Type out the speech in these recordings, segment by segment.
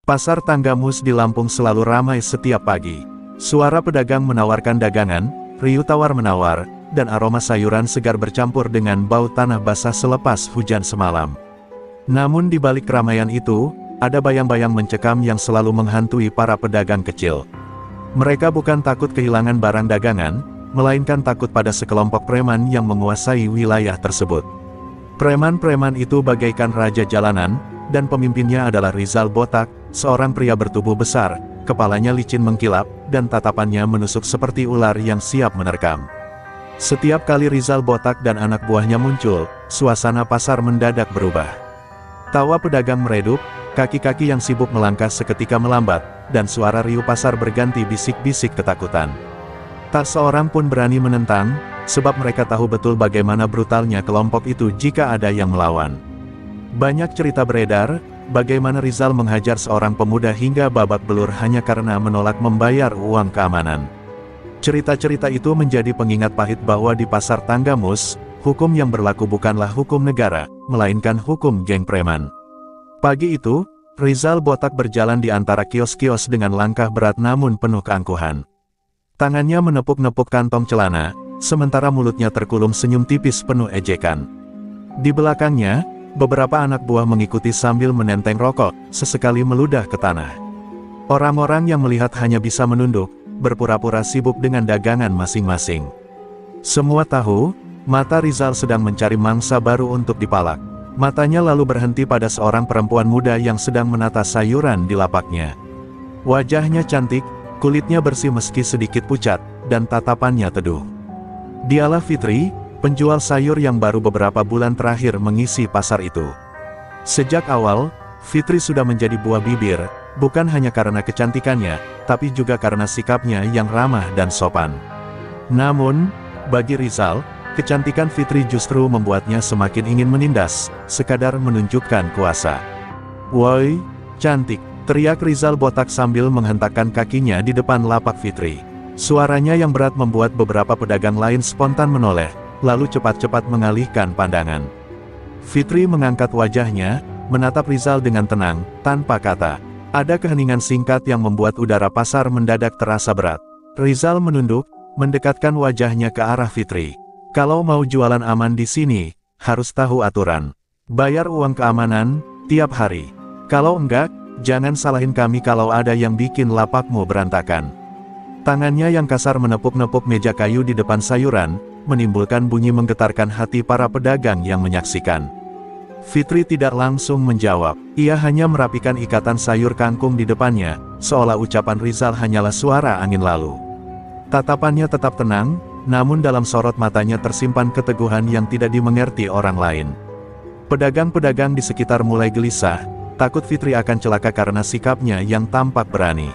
Pasar Tanggamus di Lampung selalu ramai setiap pagi. Suara pedagang menawarkan dagangan, riuh tawar-menawar, dan aroma sayuran segar bercampur dengan bau tanah basah selepas hujan semalam. Namun di balik keramaian itu, ada bayang-bayang mencekam yang selalu menghantui para pedagang kecil. Mereka bukan takut kehilangan barang dagangan, melainkan takut pada sekelompok preman yang menguasai wilayah tersebut. Preman-preman itu bagaikan raja jalanan, dan pemimpinnya adalah Rizal Botak, seorang pria bertubuh besar, kepalanya licin mengkilap, dan tatapannya menusuk seperti ular yang siap menerkam. Setiap kali Rizal Botak dan anak buahnya muncul, suasana pasar mendadak berubah. Tawa pedagang meredup, kaki-kaki yang sibuk melangkah seketika melambat, dan suara riuh pasar berganti bisik-bisik ketakutan. Tak seorang pun berani menentang, sebab mereka tahu betul bagaimana brutalnya kelompok itu jika ada yang melawan. Banyak cerita beredar, bagaimana Rizal menghajar seorang pemuda hingga babak belur hanya karena menolak membayar uang keamanan. Cerita-cerita itu menjadi pengingat pahit bahwa di Pasar Tanggamus, hukum yang berlaku bukanlah hukum negara, melainkan hukum geng preman. Pagi itu, Rizal Botak berjalan di antara kios-kios dengan langkah berat namun penuh keangkuhan. Tangannya menepuk-nepuk kantong celana, sementara mulutnya terkulum senyum tipis penuh ejekan. Di belakangnya, beberapa anak buah mengikuti sambil menenteng rokok, sesekali meludah ke tanah. Orang-orang yang melihat hanya bisa menunduk, berpura-pura sibuk dengan dagangan masing-masing. Semua tahu, mata Rizal sedang mencari mangsa baru untuk dipalak. Matanya lalu berhenti pada seorang perempuan muda yang sedang menata sayuran di lapaknya. Wajahnya cantik, kulitnya bersih meski sedikit pucat, dan tatapannya teduh. Dialah Fitri, penjual sayur yang baru beberapa bulan terakhir mengisi pasar itu. Sejak awal, Fitri sudah menjadi buah bibir, bukan hanya karena kecantikannya, tapi juga karena sikapnya yang ramah dan sopan. Namun, bagi Rizal, kecantikan Fitri justru membuatnya semakin ingin menindas, sekadar menunjukkan kuasa. "Woi, cantik!" teriak Rizal Botak sambil menghentakkan kakinya di depan lapak Fitri. Suaranya yang berat membuat beberapa pedagang lain spontan menoleh, lalu cepat-cepat mengalihkan pandangan. Fitri mengangkat wajahnya, menatap Rizal dengan tenang, tanpa kata. Ada keheningan singkat yang membuat udara pasar mendadak terasa berat. Rizal menunduk, mendekatkan wajahnya ke arah Fitri. "Kalau mau jualan aman di sini, harus tahu aturan. Bayar uang keamanan, tiap hari. Kalau enggak, jangan salahin kami kalau ada yang bikin lapakmu berantakan." Tangannya yang kasar menepuk-nepuk meja kayu di depan sayuran, menimbulkan bunyi menggetarkan hati para pedagang yang menyaksikan. Fitri tidak langsung menjawab, ia hanya merapikan ikatan sayur kangkung di depannya, seolah ucapan Rizal hanyalah suara angin lalu. Tatapannya tetap tenang, namun dalam sorot matanya tersimpan keteguhan yang tidak dimengerti orang lain. Pedagang-pedagang di sekitar mulai gelisah, takut Fitri akan celaka karena sikapnya yang tampak berani.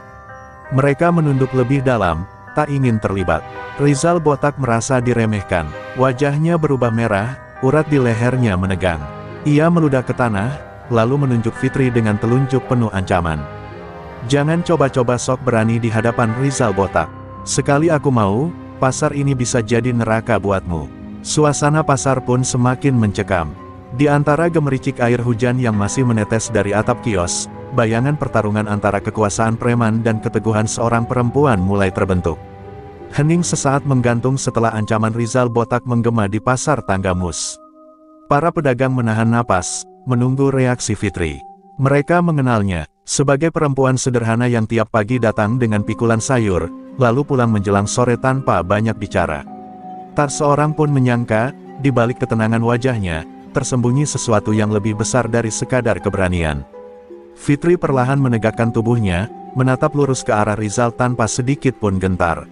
Mereka menunduk lebih dalam, tak ingin terlibat. Rizal Botak merasa diremehkan. Wajahnya berubah merah, urat di lehernya menegang. Ia meludah ke tanah, lalu menunjuk Fitri dengan telunjuk penuh ancaman. "Jangan coba-coba sok berani di hadapan Rizal Botak. Sekali aku mau, pasar ini bisa jadi neraka buatmu." Suasana pasar pun semakin mencekam. Di antara gemericik air hujan yang masih menetes dari atap kios, bayangan pertarungan antara kekuasaan preman dan keteguhan seorang perempuan mulai terbentuk. Hening sesaat menggantung setelah ancaman Rizal Botak menggema di Pasar Tanggamus. Para pedagang menahan napas, menunggu reaksi Fitri. Mereka mengenalnya sebagai perempuan sederhana yang tiap pagi datang dengan pikulan sayur, lalu pulang menjelang sore tanpa banyak bicara. Tak seorang pun menyangka, di balik ketenangan wajahnya, tersembunyi sesuatu yang lebih besar dari sekadar keberanian. Fitri perlahan menegakkan tubuhnya, menatap lurus ke arah Rizal tanpa sedikit pun gentar.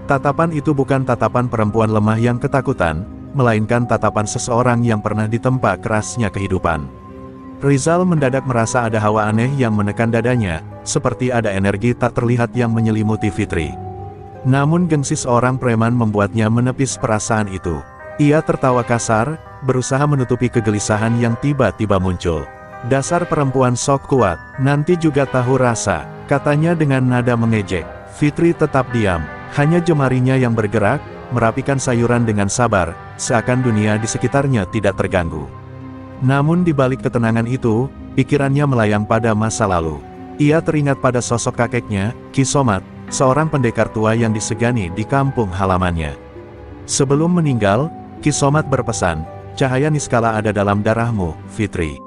Tatapan itu bukan tatapan perempuan lemah yang ketakutan, melainkan tatapan seseorang yang pernah ditempa kerasnya kehidupan. Rizal mendadak merasa ada hawa aneh yang menekan dadanya, seperti ada energi tak terlihat yang menyelimuti Fitri. Namun gengsi seorang preman membuatnya menepis perasaan itu. Ia tertawa kasar, berusaha menutupi kegelisahan yang tiba-tiba muncul. "Dasar perempuan sok kuat, nanti juga tahu rasa," katanya dengan nada mengejek. Fitri tetap diam, hanya jemarinya yang bergerak, merapikan sayuran dengan sabar, seakan dunia di sekitarnya tidak terganggu. Namun di balik ketenangan itu, pikirannya melayang pada masa lalu. Ia teringat pada sosok kakeknya, Ki Somat, seorang pendekar tua yang disegani di kampung halamannya. Sebelum meninggal, Ki Somat berpesan, "Cahaya niskala ada dalam darahmu, Fitri.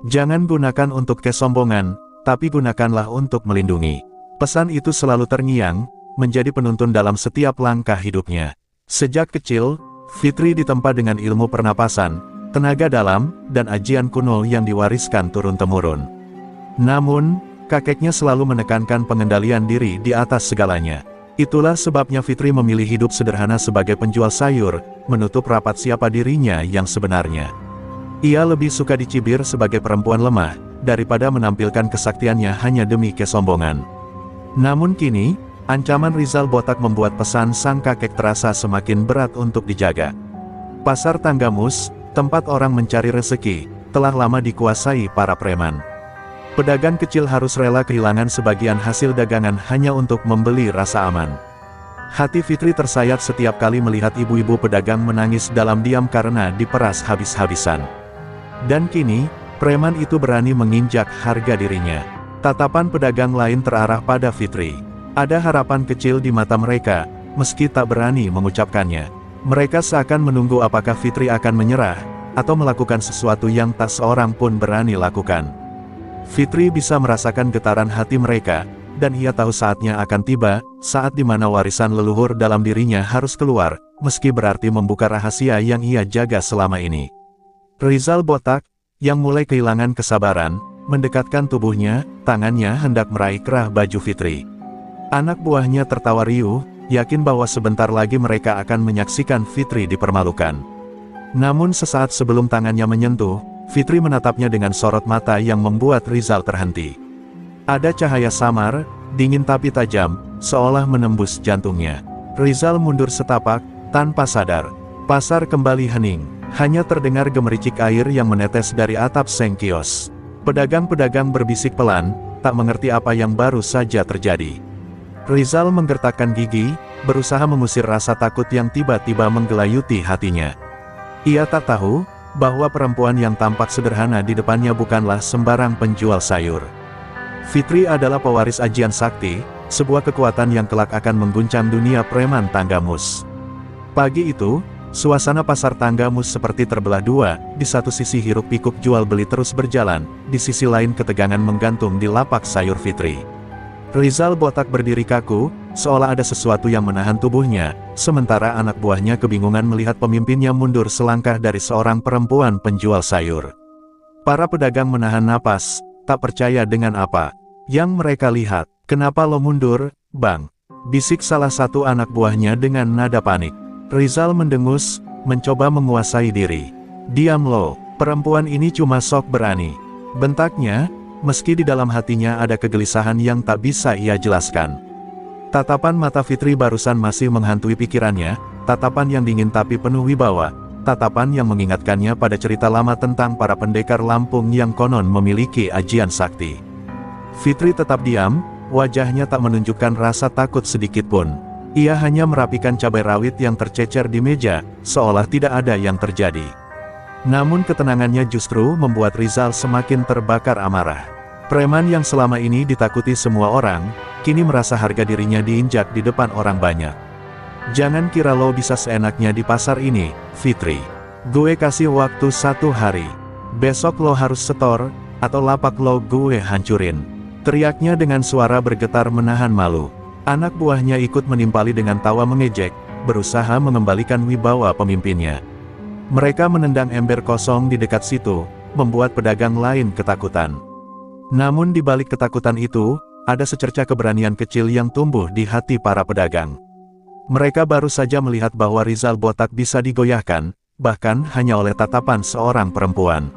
Jangan gunakan untuk kesombongan, tapi gunakanlah untuk melindungi." Pesan itu selalu terngiang, menjadi penuntun dalam setiap langkah hidupnya. Sejak kecil, Fitri ditempa dengan ilmu pernapasan, tenaga dalam, dan ajian kuno yang diwariskan turun-temurun. Namun, kakeknya selalu menekankan pengendalian diri di atas segalanya. Itulah sebabnya Fitri memilih hidup sederhana sebagai penjual sayur, menutup rapat siapa dirinya yang sebenarnya. Ia lebih suka dicibir sebagai perempuan lemah, daripada menampilkan kesaktiannya hanya demi kesombongan. Namun kini, ancaman Rizal Botak membuat pesan sang kakek terasa semakin berat untuk dijaga. Pasar Tanggamus, tempat orang mencari rezeki, telah lama dikuasai para preman. Pedagang kecil harus rela kehilangan sebagian hasil dagangan hanya untuk membeli rasa aman. Hati Fitri tersayat setiap kali melihat ibu-ibu pedagang menangis dalam diam karena diperas habis-habisan. Dan kini, preman itu berani menginjak harga dirinya. Tatapan pedagang lain terarah pada Fitri. Ada harapan kecil di mata mereka, meski tak berani mengucapkannya. Mereka seakan menunggu apakah Fitri akan menyerah, atau melakukan sesuatu yang tak seorang pun berani lakukan. Fitri bisa merasakan getaran hati mereka, dan ia tahu saatnya akan tiba, saat di mana warisan leluhur dalam dirinya harus keluar, meski berarti membuka rahasia yang ia jaga selama ini. Rizal Botak, yang mulai kehilangan kesabaran, mendekatkan tubuhnya, tangannya hendak meraih kerah baju Fitri. Anak buahnya tertawa riuh, yakin bahwa sebentar lagi mereka akan menyaksikan Fitri dipermalukan. Namun sesaat sebelum tangannya menyentuh, Fitri menatapnya dengan sorot mata yang membuat Rizal terhenti. Ada cahaya samar, dingin tapi tajam, seolah menembus jantungnya. Rizal mundur setapak, tanpa sadar. Pasar kembali hening, hanya terdengar gemericik air yang menetes dari atap seng kios. Pedagang-pedagang berbisik pelan, tak mengerti apa yang baru saja terjadi. Rizal menggertakkan gigi, berusaha mengusir rasa takut yang tiba-tiba menggelayuti hatinya. Ia tak tahu bahwa perempuan yang tampak sederhana di depannya bukanlah sembarang penjual sayur. Fitri adalah pewaris ajian sakti, sebuah kekuatan yang kelak akan mengguncang dunia preman Tanggamus. Pagi itu, suasana pasar Tanggamus seperti terbelah dua, di satu sisi hiruk-pikuk jual beli terus berjalan, di sisi lain ketegangan menggantung di lapak sayur Fitri. Rizal Botak berdiri kaku, seolah ada sesuatu yang menahan tubuhnya, sementara anak buahnya kebingungan melihat pemimpinnya mundur selangkah dari seorang perempuan penjual sayur. Para pedagang menahan napas, tak percaya dengan apa yang mereka lihat. "Kenapa lo mundur, Bang?" bisik salah satu anak buahnya dengan nada panik. Rizal mendengus, mencoba menguasai diri. "Diam lo, perempuan ini cuma sok berani," bentaknya, meski di dalam hatinya ada kegelisahan yang tak bisa ia jelaskan. Tatapan mata Fitri barusan masih menghantui pikirannya, tatapan yang dingin tapi penuh wibawa, tatapan yang mengingatkannya pada cerita lama tentang para pendekar Lampung yang konon memiliki ajian sakti. Fitri tetap diam, wajahnya tak menunjukkan rasa takut sedikitpun. Ia hanya merapikan cabai rawit yang tercecer di meja, seolah tidak ada yang terjadi. Namun ketenangannya justru membuat Rizal semakin terbakar amarah. Preman yang selama ini ditakuti semua orang, kini merasa harga dirinya diinjak di depan orang banyak. "Jangan kira lo bisa seenaknya di pasar ini, Fitri. Gue kasih waktu 1 hari. Besok lo harus setor, atau lapak lo gue hancurin," teriaknya dengan suara bergetar menahan malu. Anak buahnya ikut menimpali dengan tawa mengejek, berusaha mengembalikan wibawa pemimpinnya. Mereka menendang ember kosong di dekat situ, membuat pedagang lain ketakutan. Namun di balik ketakutan itu, ada secerca keberanian kecil yang tumbuh di hati para pedagang. Mereka baru saja melihat bahwa Rizal Botak bisa digoyahkan, bahkan hanya oleh tatapan seorang perempuan.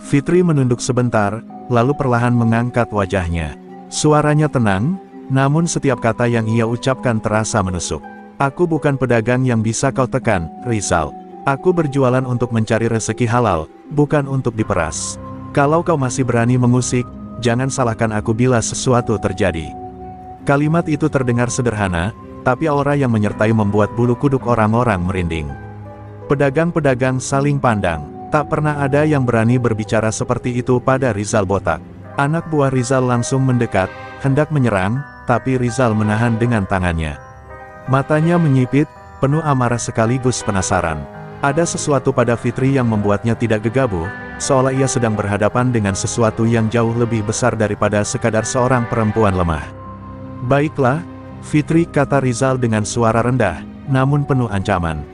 Fitri menunduk sebentar, lalu perlahan mengangkat wajahnya. Suaranya tenang, namun setiap kata yang ia ucapkan terasa menusuk. "Aku bukan pedagang yang bisa kau tekan, Rizal. Aku berjualan untuk mencari rezeki halal, bukan untuk diperas. Kalau kau masih berani mengusik, jangan salahkan aku bila sesuatu terjadi." Kalimat itu terdengar sederhana, tapi aura yang menyertai membuat bulu kuduk orang-orang merinding. Pedagang-pedagang saling pandang, tak pernah ada yang berani berbicara seperti itu pada Rizal Botak. Anak buah Rizal langsung mendekat, hendak menyerang, tapi Rizal menahan dengan tangannya. Matanya menyipit, penuh amarah sekaligus penasaran. Ada sesuatu pada Fitri yang membuatnya tidak gegabah, seolah ia sedang berhadapan dengan sesuatu yang jauh lebih besar daripada sekadar seorang perempuan lemah. "Baiklah, Fitri," kata Rizal dengan suara rendah, namun penuh ancaman.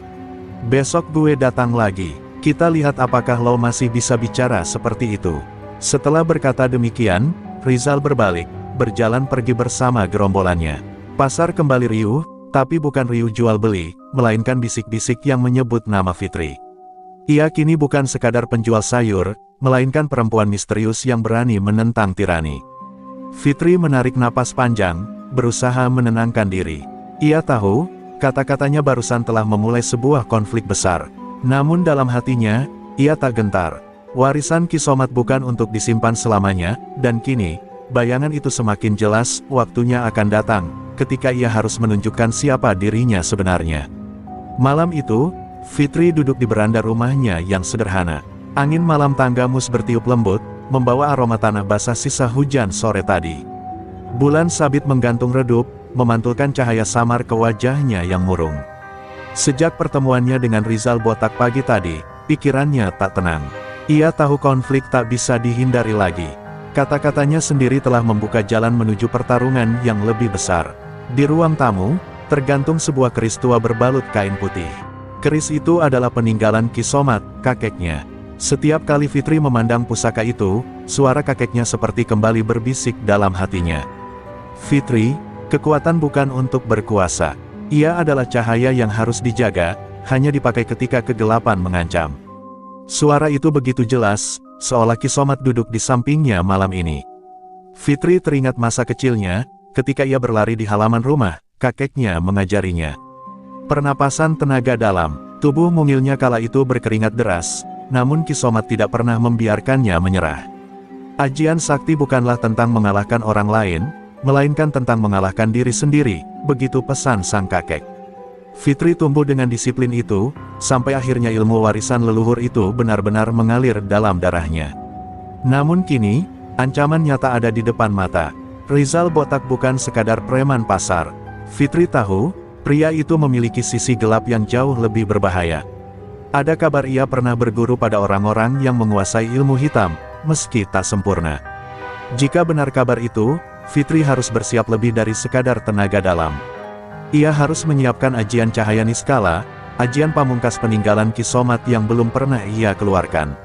"Besok gue datang lagi. Kita lihat apakah lo masih bisa bicara seperti itu." Setelah berkata demikian, Rizal berbalik, berjalan pergi bersama gerombolannya. Pasar kembali riuh, tapi bukan riuh jual beli, melainkan bisik-bisik yang menyebut nama Fitri. Ia kini bukan sekadar penjual sayur, melainkan perempuan misterius yang berani menentang tirani. Fitri menarik napas panjang, berusaha menenangkan diri. Ia tahu, kata-katanya barusan telah memulai sebuah konflik besar. Namun dalam hatinya, ia tak gentar. Warisan Ki Somat bukan untuk disimpan selamanya, dan kini, bayangan itu semakin jelas, waktunya akan datang, ketika ia harus menunjukkan siapa dirinya sebenarnya. Malam itu, Fitri duduk di beranda rumahnya yang sederhana. Angin malam tanggamus bertiup lembut, membawa aroma tanah basah sisa hujan sore tadi. Bulan sabit menggantung redup, memantulkan cahaya samar ke wajahnya yang murung. Sejak pertemuannya dengan Rizal botak pagi tadi, pikirannya tak tenang. Ia tahu konflik tak bisa dihindari lagi. Kata-katanya sendiri telah membuka jalan menuju pertarungan yang lebih besar. Di ruang tamu, tergantung sebuah keris tua berbalut kain putih. Keris itu adalah peninggalan Ki Somat, kakeknya. Setiap kali Fitri memandang pusaka itu, suara kakeknya seperti kembali berbisik dalam hatinya. "Fitri, kekuatan bukan untuk berkuasa. Ia adalah cahaya yang harus dijaga, hanya dipakai ketika kegelapan mengancam." Suara itu begitu jelas, seolah Ki Somat duduk di sampingnya malam ini. Fitri teringat masa kecilnya, ketika ia berlari di halaman rumah, kakeknya mengajarinya. Pernapasan tenaga dalam, tubuh mungilnya kala itu berkeringat deras, namun Ki Somat tidak pernah membiarkannya menyerah. Ajian sakti bukanlah tentang mengalahkan orang lain, melainkan tentang mengalahkan diri sendiri, begitu pesan sang kakek. Fitri tumbuh dengan disiplin itu, sampai akhirnya ilmu warisan leluhur itu benar-benar mengalir dalam darahnya. Namun kini, ancaman nyata ada di depan mata. Rizal botak bukan sekadar preman pasar. Fitri tahu, pria itu memiliki sisi gelap yang jauh lebih berbahaya. Ada kabar ia pernah berguru pada orang-orang yang menguasai ilmu hitam, meski tak sempurna. Jika benar kabar itu, Fitri harus bersiap lebih dari sekadar tenaga dalam. Ia harus menyiapkan ajian cahaya niskala, ajian pamungkas peninggalan Ki Somat yang belum pernah ia keluarkan.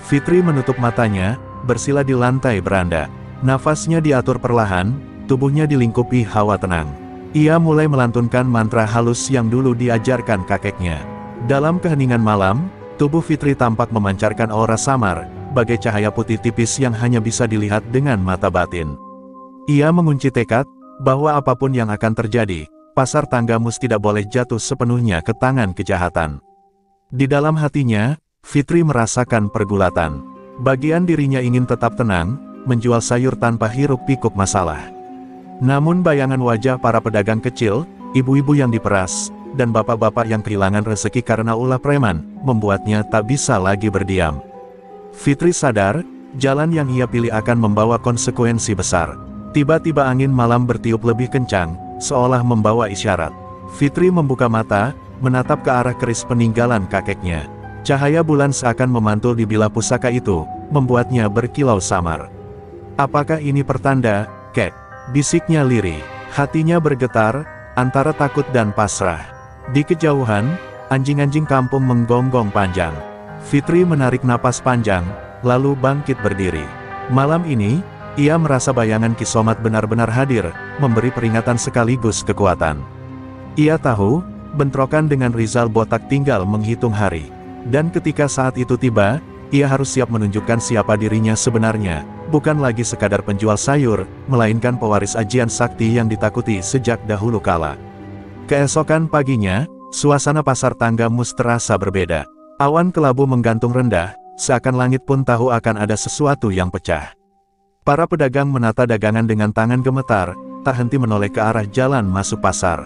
Fitri menutup matanya, bersila di lantai beranda. Nafasnya diatur perlahan, tubuhnya dilingkupi hawa tenang. Ia mulai melantunkan mantra halus yang dulu diajarkan kakeknya. Dalam keheningan malam, tubuh Fitri tampak memancarkan aura samar, bagai cahaya putih tipis yang hanya bisa dilihat dengan mata batin. Ia mengunci tekad, bahwa apapun yang akan terjadi, pasar Tanggamus tidak boleh jatuh sepenuhnya ke tangan kejahatan. Di dalam hatinya, Fitri merasakan pergulatan. Bagian dirinya ingin tetap tenang, menjual sayur tanpa hiruk-pikuk masalah. Namun bayangan wajah para pedagang kecil, ibu-ibu yang diperas, dan bapak-bapak yang kehilangan rezeki karena ulah preman, membuatnya tak bisa lagi berdiam. Fitri sadar, jalan yang ia pilih akan membawa konsekuensi besar. Tiba-tiba angin malam bertiup lebih kencang, seolah membawa isyarat. Fitri membuka mata, menatap ke arah keris peninggalan kakeknya. Cahaya bulan seakan memantul di bilah pusaka itu, membuatnya berkilau samar. "Apakah ini pertanda, Kek?" bisiknya lirih. Hatinya bergetar, antara takut dan pasrah. Di kejauhan, anjing-anjing kampung menggonggong panjang. Fitri menarik napas panjang, lalu bangkit berdiri. Malam ini, ia merasa bayangan Ki Somat benar-benar hadir, memberi peringatan sekaligus kekuatan. Ia tahu, bentrokan dengan Rizal botak tinggal menghitung hari. Dan ketika saat itu tiba, ia harus siap menunjukkan siapa dirinya sebenarnya, bukan lagi sekadar penjual sayur, melainkan pewaris ajian sakti yang ditakuti sejak dahulu kala. Keesokan paginya, suasana pasar Tanggamus terasa berbeda. Awan kelabu menggantung rendah, seakan langit pun tahu akan ada sesuatu yang pecah. Para pedagang menata dagangan dengan tangan gemetar, tak henti menoleh ke arah jalan masuk pasar.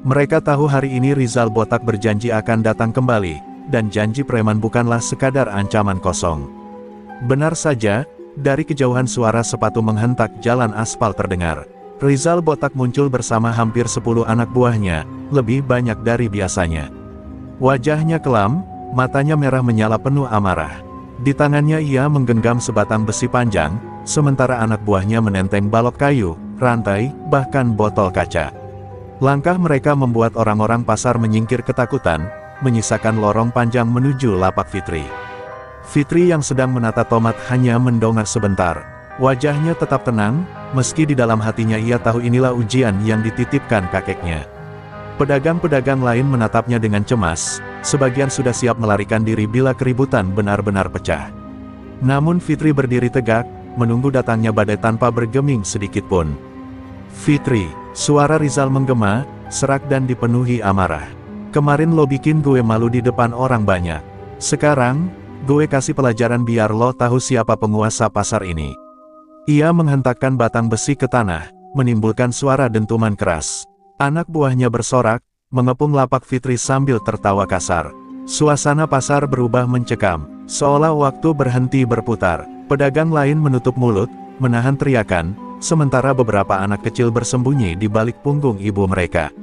Mereka tahu hari ini Rizal botak berjanji akan datang kembali, dan janji preman bukanlah sekadar ancaman kosong. Benar saja, Dari kejauhan suara sepatu menghentak jalan aspal terdengar. Rizal botak muncul bersama hampir 10 anak buahnya, lebih banyak dari biasanya. Wajahnya kelam, matanya merah menyala penuh amarah. Di tangannya ia menggenggam sebatang besi panjang, sementara anak buahnya menenteng balok kayu, rantai, bahkan botol kaca. Langkah mereka membuat orang-orang pasar menyingkir ketakutan, menyisakan lorong panjang menuju lapak Fitri. Fitri yang sedang menata tomat hanya mendongak sebentar. Wajahnya tetap tenang, meski di dalam hatinya ia tahu inilah ujian yang dititipkan kakeknya. Pedagang-pedagang lain menatapnya dengan cemas, sebagian sudah siap melarikan diri bila keributan benar-benar pecah. Namun Fitri berdiri tegak, menunggu datangnya badai tanpa bergeming sedikit pun. "Fitri," suara Rizal menggema, serak dan dipenuhi amarah. "Kemarin lo bikin gue malu di depan orang banyak. Sekarang, gue kasih pelajaran biar lo tahu siapa penguasa pasar ini." Ia menghentakkan batang besi ke tanah, menimbulkan suara dentuman keras. Anak buahnya bersorak, mengepung lapak Fitri sambil tertawa kasar. Suasana pasar berubah mencekam, seolah waktu berhenti berputar. Pedagang lain menutup mulut, menahan teriakan, sementara beberapa anak kecil bersembunyi di balik punggung ibu mereka.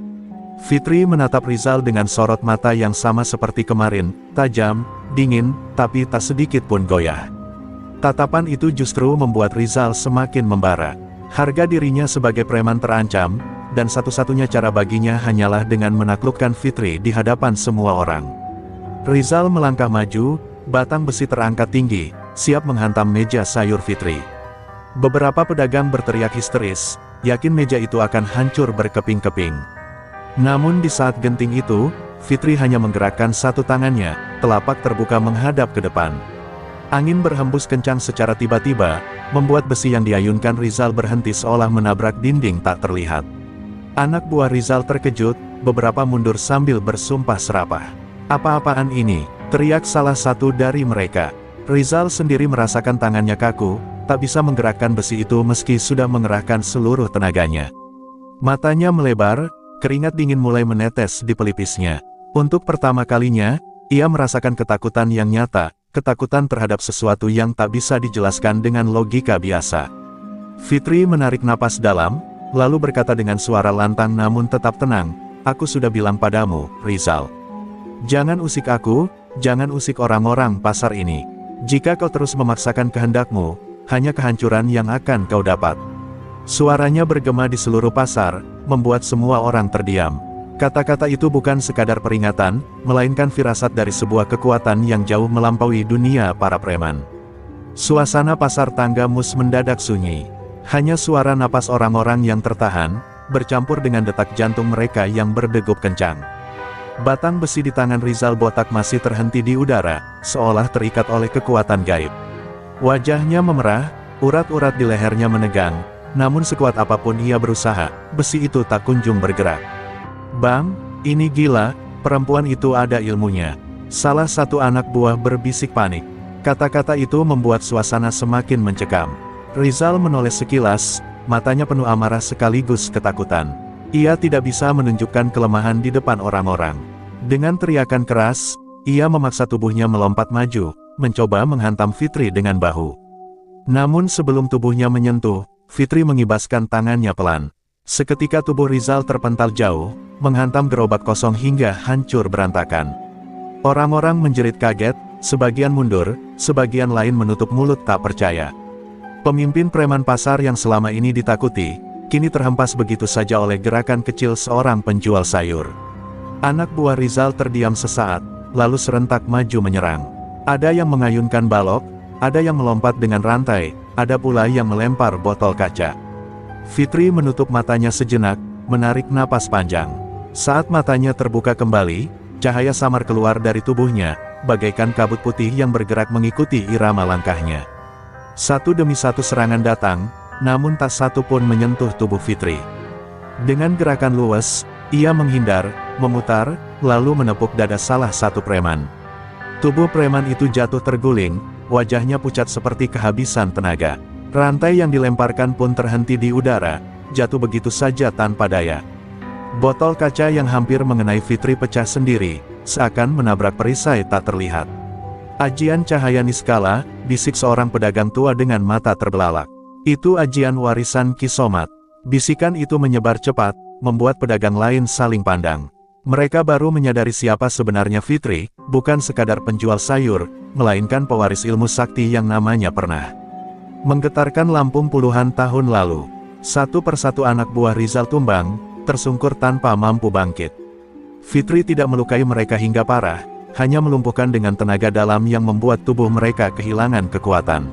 Fitri menatap Rizal dengan sorot mata yang sama seperti kemarin, tajam, dingin, tapi tak sedikit pun goyah. Tatapan itu justru membuat Rizal semakin membara. Harga dirinya sebagai preman terancam, dan satu-satunya cara baginya hanyalah dengan menaklukkan Fitri di hadapan semua orang. Rizal melangkah maju, batang besi terangkat tinggi, siap menghantam meja sayur Fitri. Beberapa pedagang berteriak histeris, yakin meja itu akan hancur berkeping-keping. Namun di saat genting itu, Fitri hanya menggerakkan satu tangannya, telapak terbuka menghadap ke depan. Angin berhembus kencang secara tiba-tiba, membuat besi yang diayunkan Rizal berhenti seolah menabrak dinding tak terlihat. Anak buah Rizal terkejut, beberapa mundur sambil bersumpah serapah. "Apa-apaan ini?" teriak salah satu dari mereka. Rizal sendiri merasakan tangannya kaku, tak bisa menggerakkan besi itu meski sudah mengerahkan seluruh tenaganya. Matanya melebar, keringat dingin mulai menetes di pelipisnya. Untuk pertama kalinya, ia merasakan ketakutan yang nyata, ketakutan terhadap sesuatu yang tak bisa dijelaskan dengan logika biasa. Fitri menarik napas dalam, lalu berkata dengan suara lantang namun tetap tenang, "Aku sudah bilang padamu, Rizal. Jangan usik aku, jangan usik orang-orang pasar ini. Jika kau terus memaksakan kehendakmu, hanya kehancuran yang akan kau dapat." Suaranya bergema di seluruh pasar, membuat semua orang terdiam. Kata-kata itu bukan sekadar peringatan, melainkan firasat dari sebuah kekuatan yang jauh melampaui dunia para preman. Suasana pasar Tangga Mus mendadak sunyi. Hanya suara napas orang-orang yang tertahan, bercampur dengan detak jantung mereka yang berdegup kencang. Batang besi di tangan Rizal botak masih terhenti di udara, seolah terikat oleh kekuatan gaib. Wajahnya memerah, urat-urat di lehernya menegang, namun sekuat apapun ia berusaha, besi itu tak kunjung bergerak. "Bang, ini gila, perempuan itu ada ilmunya," salah satu anak buah berbisik panik. Kata-kata itu membuat suasana semakin mencekam. Rizal menoleh sekilas, matanya penuh amarah sekaligus ketakutan. Ia tidak bisa menunjukkan kelemahan di depan orang-orang. Dengan teriakan keras, ia memaksa tubuhnya melompat maju, mencoba menghantam Fitri dengan bahu. Namun sebelum tubuhnya menyentuh, Fitri mengibaskan tangannya pelan. Seketika tubuh Rizal terpental jauh, menghantam gerobak kosong hingga hancur berantakan. Orang-orang menjerit kaget, sebagian mundur, sebagian lain menutup mulut tak percaya. Pemimpin preman pasar yang selama ini ditakuti, kini terhempas begitu saja oleh gerakan kecil seorang penjual sayur. Anak buah Rizal terdiam sesaat, lalu serentak maju menyerang. Ada yang mengayunkan balok, ada yang melompat dengan rantai, ada pula yang melempar botol kaca. Fitri menutup matanya sejenak, menarik napas panjang. Saat matanya terbuka kembali, cahaya samar keluar dari tubuhnya, bagaikan kabut putih yang bergerak mengikuti irama langkahnya. Satu demi satu serangan datang, namun tak satu pun menyentuh tubuh Fitri. Dengan gerakan luwes, ia menghindar, memutar, lalu menepuk dada salah satu preman. Tubuh preman itu jatuh terguling, wajahnya pucat seperti kehabisan tenaga. Rantai yang dilemparkan pun terhenti di udara, jatuh begitu saja tanpa daya. Botol kaca yang hampir mengenai Fitri pecah sendiri, seakan menabrak perisai tak terlihat. Ajian cahaya niskala, bisik seorang pedagang tua dengan mata terbelalak. Itu ajian warisan Ki Somat. Bisikan itu menyebar cepat, membuat pedagang lain saling pandang. Mereka baru menyadari siapa sebenarnya Fitri, bukan sekadar penjual sayur, melainkan pewaris ilmu sakti yang namanya pernah menggetarkan Lampung puluhan tahun lalu. Satu persatu anak buah Rizal tumbang, tersungkur tanpa mampu bangkit. Fitri tidak melukai mereka hingga parah, hanya melumpuhkan dengan tenaga dalam yang membuat tubuh mereka kehilangan kekuatan.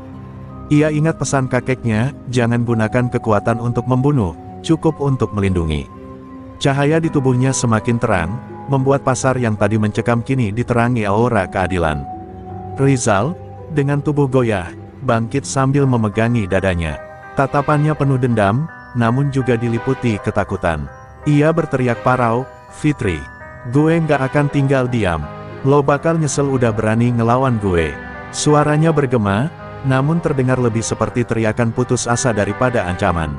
Ia ingat pesan kakeknya, jangan gunakan kekuatan untuk membunuh, cukup untuk melindungi. Cahaya di tubuhnya semakin terang, membuat pasar yang tadi mencekam kini diterangi aura keadilan. Rizal, dengan tubuh goyah, bangkit sambil memegangi dadanya. Tatapannya penuh dendam, namun juga diliputi ketakutan. Ia berteriak parau, Fitri, gue nggak akan tinggal diam. Lo bakal nyesel udah berani ngelawan gue. Suaranya bergema, namun terdengar lebih seperti teriakan putus asa daripada ancaman.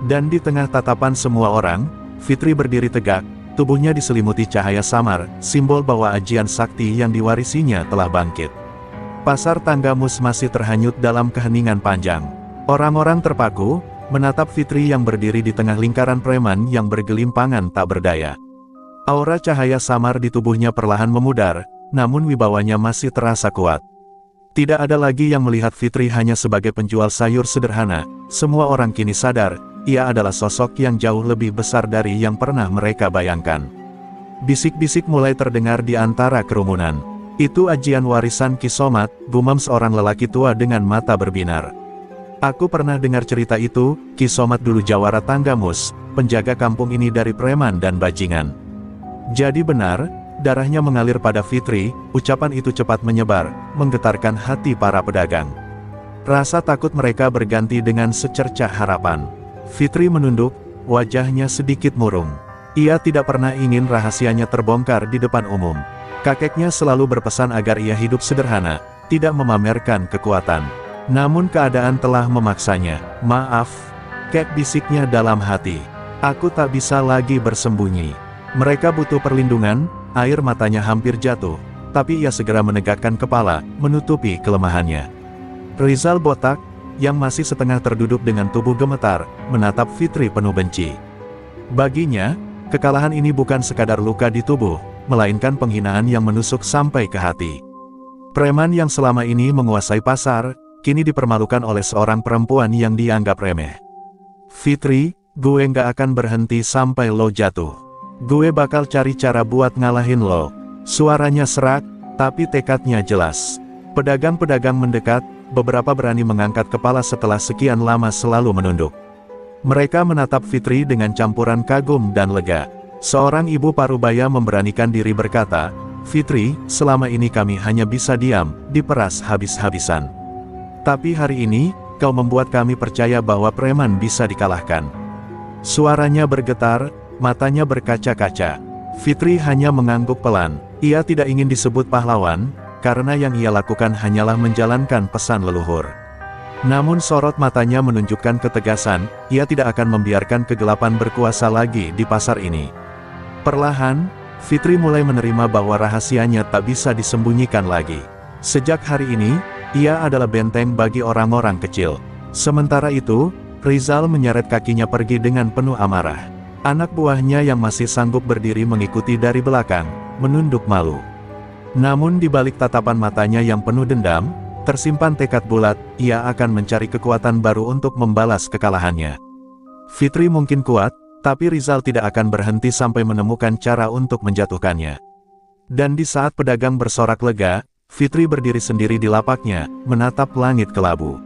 Dan di tengah tatapan semua orang, Fitri berdiri tegak, tubuhnya diselimuti cahaya samar, simbol bahwa ajian sakti yang diwarisinya telah bangkit. Pasar Tanggamus masih terhanyut dalam keheningan panjang. Orang-orang terpaku, menatap Fitri yang berdiri di tengah lingkaran preman yang bergelimpangan tak berdaya. Aura cahaya samar di tubuhnya perlahan memudar, namun wibawanya masih terasa kuat. Tidak ada lagi yang melihat Fitri hanya sebagai penjual sayur sederhana, semua orang kini sadar, ia adalah sosok yang jauh lebih besar dari yang pernah mereka bayangkan. Bisik-bisik mulai terdengar di antara kerumunan. Itu ajian warisan Ki Somat, gumam seorang lelaki tua dengan mata berbinar. Aku pernah dengar cerita itu, Ki Somat dulu jawara Tanggamus, penjaga kampung ini dari preman dan bajingan. Jadi benar, darahnya mengalir pada Fitri, ucapan itu cepat menyebar, menggetarkan hati para pedagang. Rasa takut mereka berganti dengan secercah harapan. Fitri menunduk, wajahnya sedikit murung. Ia tidak pernah ingin rahasianya terbongkar di depan umum. Kakeknya selalu berpesan agar ia hidup sederhana, tidak memamerkan kekuatan. Namun keadaan telah memaksanya. Maaf, Kek, bisiknya dalam hati. Aku tak bisa lagi bersembunyi. Mereka butuh perlindungan, air matanya hampir jatuh. Tapi ia segera menegakkan kepala, menutupi kelemahannya. Rizal botak, yang masih setengah terduduk dengan tubuh gemetar, menatap Fitri penuh benci. Baginya, kekalahan ini bukan sekadar luka di tubuh, melainkan penghinaan yang menusuk sampai ke hati. Preman yang selama ini menguasai pasar, kini dipermalukan oleh seorang perempuan yang dianggap remeh. Fitri, gue nggak akan berhenti sampai lo jatuh. Gue bakal cari cara buat ngalahin lo. Suaranya serak, tapi tekadnya jelas. Pedagang-pedagang mendekat, beberapa berani mengangkat kepala setelah sekian lama selalu menunduk. Mereka menatap Fitri dengan campuran kagum dan lega. Seorang ibu parubaya memberanikan diri berkata, Fitri, selama ini kami hanya bisa diam, diperas habis-habisan. Tapi hari ini, kau membuat kami percaya bahwa preman bisa dikalahkan. Suaranya bergetar, matanya berkaca-kaca. Fitri hanya mengangguk pelan. Ia tidak ingin disebut pahlawan, karena yang ia lakukan hanyalah menjalankan pesan leluhur. Namun sorot matanya menunjukkan ketegasan, ia tidak akan membiarkan kegelapan berkuasa lagi di pasar ini. Perlahan, Fitri mulai menerima bahwa rahasianya tak bisa disembunyikan lagi. Sejak hari ini, ia adalah benteng bagi orang-orang kecil. Sementara itu, Rizal menyeret kakinya pergi dengan penuh amarah. Anak buahnya yang masih sanggup berdiri mengikuti dari belakang, menunduk malu. Namun di balik tatapan matanya yang penuh dendam, tersimpan tekad bulat, ia akan mencari kekuatan baru untuk membalas kekalahannya. Fitri mungkin kuat, tapi Rizal tidak akan berhenti sampai menemukan cara untuk menjatuhkannya. Dan di saat pedagang bersorak lega, Fitri berdiri sendiri di lapaknya, menatap langit kelabu.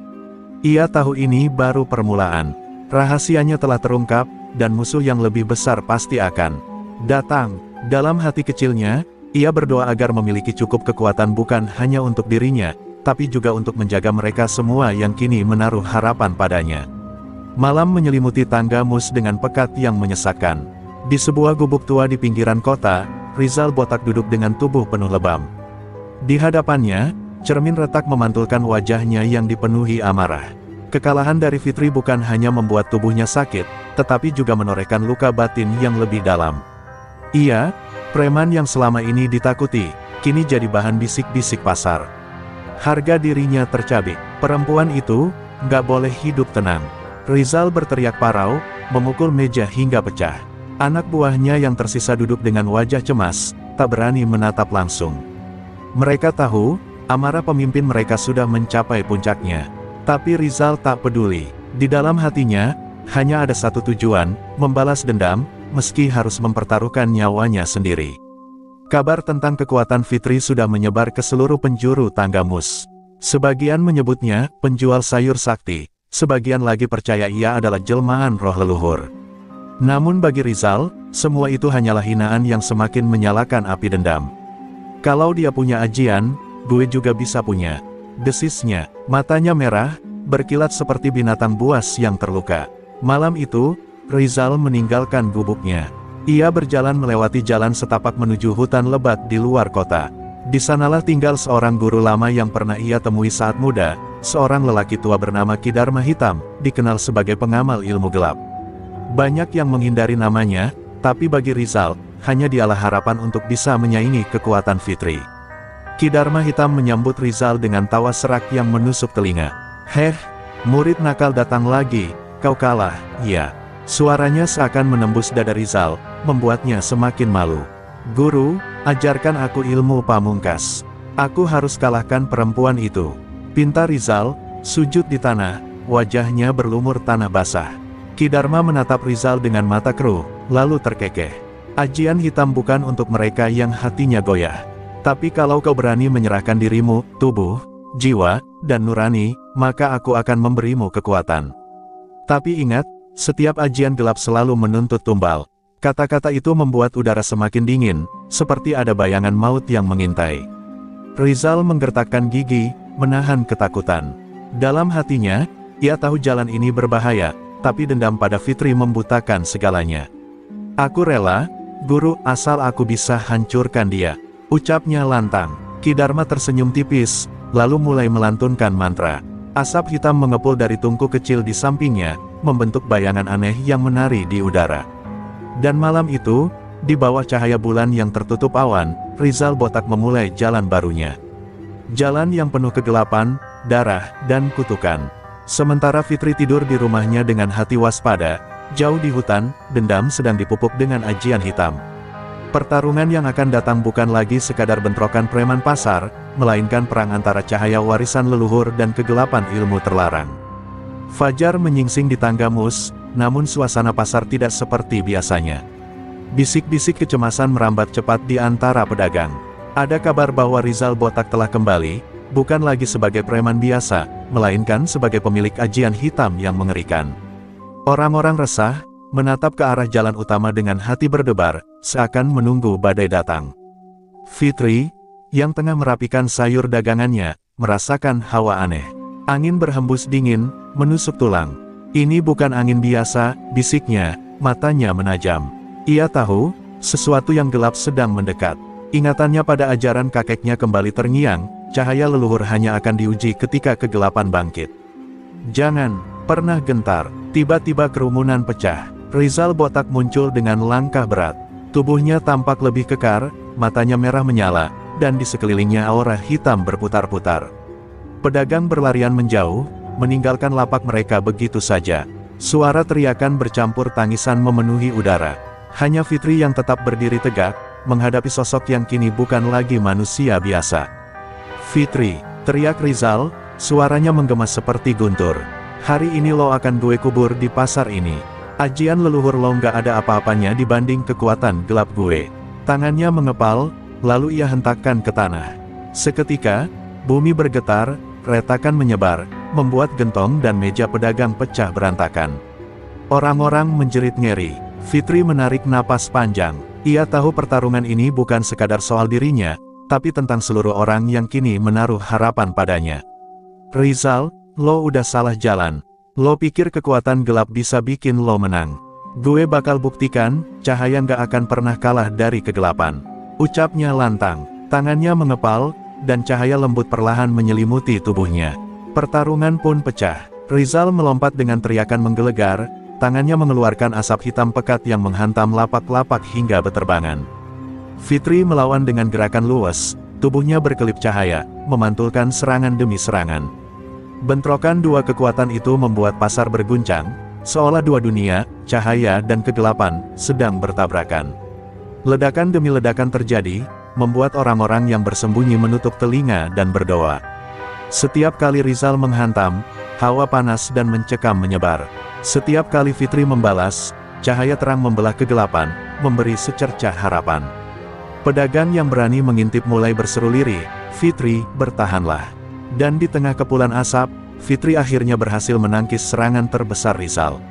Ia tahu ini baru permulaan. Rahasianya telah terungkap, dan musuh yang lebih besar pasti akan datang. Dalam hati kecilnya, ia berdoa agar memiliki cukup kekuatan bukan hanya untuk dirinya, tapi juga untuk menjaga mereka semua yang kini menaruh harapan padanya. Malam menyelimuti Tanggamus dengan pekat yang menyesakkan. Di sebuah gubuk tua di pinggiran kota, Rizal botak duduk dengan tubuh penuh lebam. Di hadapannya, cermin retak memantulkan wajahnya yang dipenuhi amarah. Kekalahan dari Fitri bukan hanya membuat tubuhnya sakit, tetapi juga menorehkan luka batin yang lebih dalam. Ia, preman yang selama ini ditakuti, kini jadi bahan bisik-bisik pasar. Harga dirinya tercabik. Perempuan itu nggak boleh hidup tenang. Rizal berteriak parau, memukul meja hingga pecah. Anak buahnya yang tersisa duduk dengan wajah cemas, tak berani menatap langsung. Mereka tahu, amarah pemimpin mereka sudah mencapai puncaknya. Tapi Rizal tak peduli. Di dalam hatinya, hanya ada satu tujuan, membalas dendam, meski harus mempertaruhkan nyawanya sendiri. Kabar tentang kekuatan Fitri sudah menyebar ke seluruh penjuru Tanggamus. Sebagian menyebutnya penjual sayur sakti, sebagian lagi percaya ia adalah jelmaan roh leluhur. Namun bagi Rizal, semua itu hanyalah hinaan yang semakin menyalakan api dendam. Kalau dia punya ajian, gue juga bisa punya. Desisnya, matanya merah, berkilat seperti binatang buas yang terluka. Malam itu, Rizal meninggalkan gubuknya. Ia berjalan melewati jalan setapak menuju hutan lebat di luar kota. Di sanalah tinggal seorang guru lama yang pernah ia temui saat muda, seorang lelaki tua bernama Ki Dharma Hitam, dikenal sebagai pengamal ilmu gelap. Banyak yang menghindari namanya, tapi bagi Rizal, hanya dialah harapan untuk bisa menyaingi kekuatan Fitri. Ki Dharma Hitam menyambut Rizal dengan tawa serak yang menusuk telinga. "Heh, murid nakal datang lagi, kau kalah." "Ya." Suaranya seakan menembus dada Rizal, membuatnya semakin malu. "Guru, ajarkan aku ilmu pamungkas. Aku harus kalahkan perempuan itu." Pinta Rizal, sujud di tanah, wajahnya berlumur tanah basah. Ki Dharma menatap Rizal dengan mata keruh, lalu terkekeh. "Ajian hitam bukan untuk mereka yang hatinya goyah. Tapi kalau kau berani menyerahkan dirimu, tubuh, jiwa, dan nurani, maka aku akan memberimu kekuatan. Tapi ingat, setiap ajian gelap selalu menuntut tumbal." Kata-kata itu membuat udara semakin dingin, seperti ada bayangan maut yang mengintai. Rizal menggertakkan gigi, menahan ketakutan. Dalam hatinya, ia tahu jalan ini berbahaya, tapi dendam pada Fitri membutakan segalanya. "Aku rela, guru, asal aku bisa hancurkan dia," ucapnya lantang. Ki Dharma tersenyum tipis, lalu mulai melantunkan mantra. Asap hitam mengepul dari tungku kecil di sampingnya, membentuk bayangan aneh yang menari di udara. Dan malam itu, di bawah cahaya bulan yang tertutup awan, Rizal Botak memulai jalan barunya. Jalan yang penuh kegelapan, darah, dan kutukan. Sementara Fitri tidur di rumahnya dengan hati waspada, jauh di hutan, dendam sedang dipupuk dengan ajian hitam. Pertarungan yang akan datang bukan lagi sekadar bentrokan preman pasar, melainkan perang antara cahaya warisan leluhur dan kegelapan ilmu terlarang. Fajar menyingsing di Tanggamus, namun suasana pasar tidak seperti biasanya. Bisik-bisik kecemasan merambat cepat di antara pedagang. Ada kabar bahwa Rizal Botak telah kembali, bukan lagi sebagai preman biasa, melainkan sebagai pemilik ajian hitam yang mengerikan. Orang-orang resah, menatap ke arah jalan utama dengan hati berdebar, seakan menunggu badai datang. Fitri, yang tengah merapikan sayur dagangannya, merasakan hawa aneh. Angin berhembus dingin, menusuk tulang. "Ini bukan angin biasa," bisiknya, matanya menajam. Ia tahu, sesuatu yang gelap sedang mendekat. Ingatannya pada ajaran kakeknya kembali terngiang, cahaya leluhur hanya akan diuji ketika kegelapan bangkit. "Jangan pernah gentar." Tiba-tiba kerumunan pecah. Rizal Botak muncul dengan langkah berat. Tubuhnya tampak lebih kekar, matanya merah menyala, dan di sekelilingnya aura hitam berputar-putar. Pedagang berlarian menjauh, meninggalkan lapak mereka begitu saja. Suara teriakan bercampur tangisan memenuhi udara. Hanya Fitri yang tetap berdiri tegak, menghadapi sosok yang kini bukan lagi manusia biasa. "Fitri," teriak Rizal, suaranya menggema seperti guntur. "Hari ini lo akan gue kubur di pasar ini. Ajian leluhur lo nggak ada apa-apanya dibanding kekuatan gelap gue." Tangannya mengepal, lalu ia hentakkan ke tanah. Seketika, bumi bergetar, retakan menyebar, membuat gentong dan meja pedagang pecah berantakan. Orang-orang menjerit ngeri. Fitri menarik napas panjang. Ia tahu pertarungan ini bukan sekadar soal dirinya, tapi tentang seluruh orang yang kini menaruh harapan padanya. "Rizal, lo udah salah jalan. Lo pikir kekuatan gelap bisa bikin lo menang. Gue bakal buktikan, cahaya nggak akan pernah kalah dari kegelapan," ucapnya lantang. Tangannya mengepal, dan cahaya lembut perlahan menyelimuti tubuhnya. Pertarungan pun pecah. Rizal melompat dengan teriakan menggelegar, tangannya mengeluarkan asap hitam pekat yang menghantam lapak-lapak hingga beterbangan. Fitri melawan dengan gerakan luwes, tubuhnya berkelip cahaya, memantulkan serangan demi serangan. Bentrokan dua kekuatan itu membuat pasar berguncang, seolah dua dunia, cahaya dan kegelapan, sedang bertabrakan. Ledakan demi ledakan terjadi, membuat orang-orang yang bersembunyi menutup telinga dan berdoa. Setiap kali Rizal menghantam, hawa panas dan mencekam menyebar. Setiap kali Fitri membalas, cahaya terang membelah kegelapan, memberi secercah harapan. Pedagang yang berani mengintip mulai berseru lirih, "Fitri, bertahanlah." Dan di tengah kepulan asap, Fitri akhirnya berhasil menangkis serangan terbesar Rizal.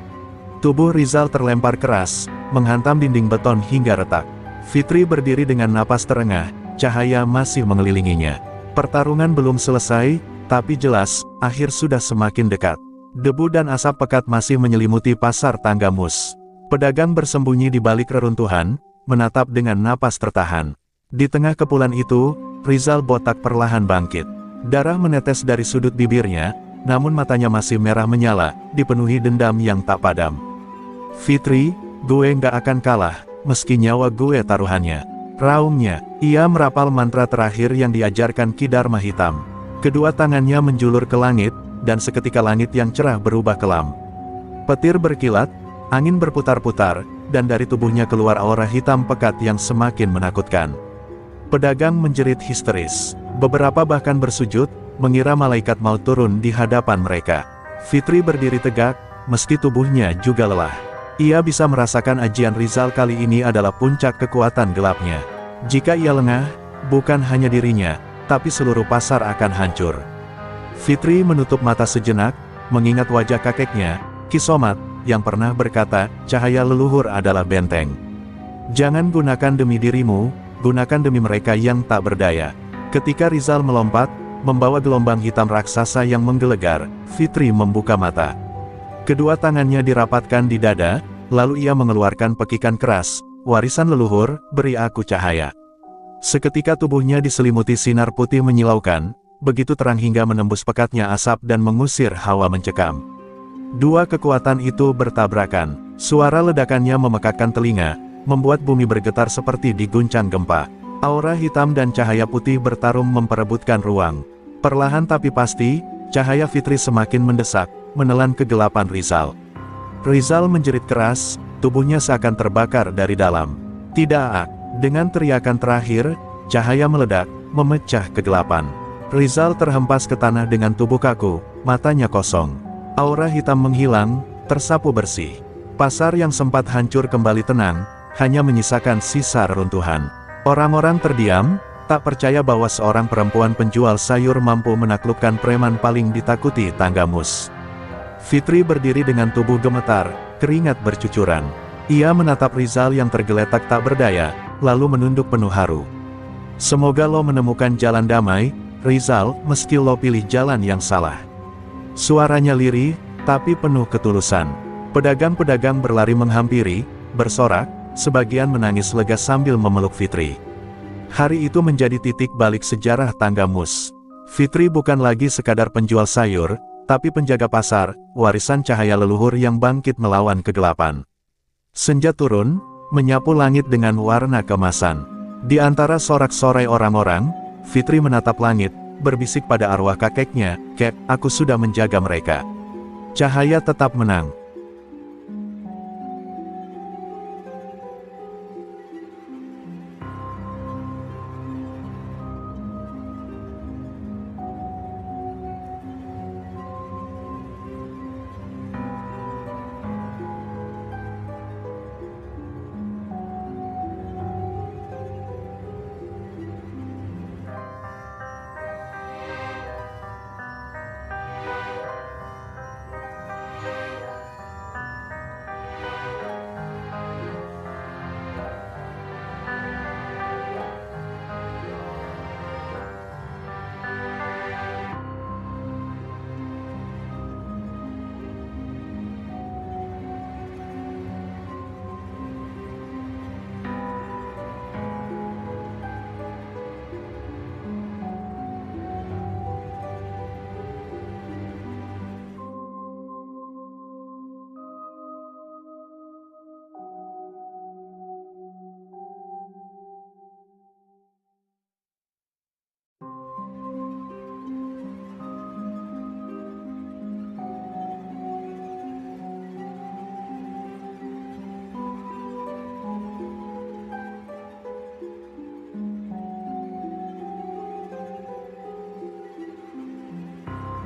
Tubuh Rizal terlempar keras, menghantam dinding beton hingga retak. Fitri berdiri dengan napas terengah, cahaya masih mengelilinginya. Pertarungan belum selesai, tapi jelas, akhir sudah semakin dekat. Debu dan asap pekat masih menyelimuti pasar Tanggamus. Pedagang bersembunyi di balik reruntuhan, menatap dengan napas tertahan. Di tengah kepulan itu, Rizal botak perlahan bangkit. Darah menetes dari sudut bibirnya, namun matanya masih merah menyala, dipenuhi dendam yang tak padam. "Fitri, gue nggak akan kalah, meski nyawa gue taruhannya." Raungnya, ia merapal mantra terakhir yang diajarkan Ki Dharma Hitam. Kedua tangannya menjulur ke langit, dan seketika langit yang cerah berubah kelam. Petir berkilat, angin berputar-putar, dan dari tubuhnya keluar aura hitam pekat yang semakin menakutkan. Pedagang menjerit histeris. Beberapa bahkan bersujud, mengira malaikat maut turun di hadapan mereka. Fitri berdiri tegak, meski tubuhnya juga lelah. Ia bisa merasakan ajian Rizal kali ini adalah puncak kekuatan gelapnya. Jika ia lengah, bukan hanya dirinya, tapi seluruh pasar akan hancur. Fitri menutup mata sejenak, mengingat wajah kakeknya, Ki Somat, yang pernah berkata, "Cahaya leluhur adalah benteng." Jangan gunakan demi dirimu, gunakan demi mereka yang tak berdaya. Ketika Rizal melompat, membawa gelombang hitam raksasa yang menggelegar, Fitri membuka mata. Kedua tangannya dirapatkan di dada, lalu ia mengeluarkan pekikan keras, "Warisan leluhur, beri aku cahaya." Seketika tubuhnya diselimuti sinar putih menyilaukan, begitu terang hingga menembus pekatnya asap dan mengusir hawa mencekam. Dua kekuatan itu bertabrakan, suara ledakannya memekakkan telinga, membuat bumi bergetar seperti diguncang gempa. Aura hitam dan cahaya putih bertarung memperebutkan ruang. Perlahan tapi pasti, cahaya Fitri semakin mendesak, menelan kegelapan Rizal. Rizal menjerit keras, tubuhnya seakan terbakar dari dalam. Tidak, dengan teriakan terakhir, cahaya meledak, memecah kegelapan. Rizal terhempas ke tanah dengan tubuh kaku, matanya kosong. Aura hitam menghilang, tersapu bersih. Pasar yang sempat hancur kembali tenang, hanya menyisakan sisa reruntuhan. Orang-orang terdiam, tak percaya bahwa seorang perempuan penjual sayur mampu menaklukkan preman paling ditakuti Tanggamus. Fitri berdiri dengan tubuh gemetar, keringat bercucuran. Ia menatap Rizal yang tergeletak tak berdaya, lalu menunduk penuh haru. "Semoga lo menemukan jalan damai, Rizal, meski lo pilih jalan yang salah." Suaranya lirih, tapi penuh ketulusan. Pedagang-pedagang berlari menghampiri, bersorak, sebagian menangis lega sambil memeluk Fitri. Hari itu menjadi titik balik sejarah Tanggamus. Fitri bukan lagi sekadar penjual sayur, tapi penjaga pasar, warisan cahaya leluhur yang bangkit melawan kegelapan. Senja turun, menyapu langit dengan warna keemasan. Di antara sorak-sorai orang-orang, Fitri menatap langit, berbisik pada arwah kakeknya, "Kek, aku sudah menjaga mereka." Cahaya tetap menang.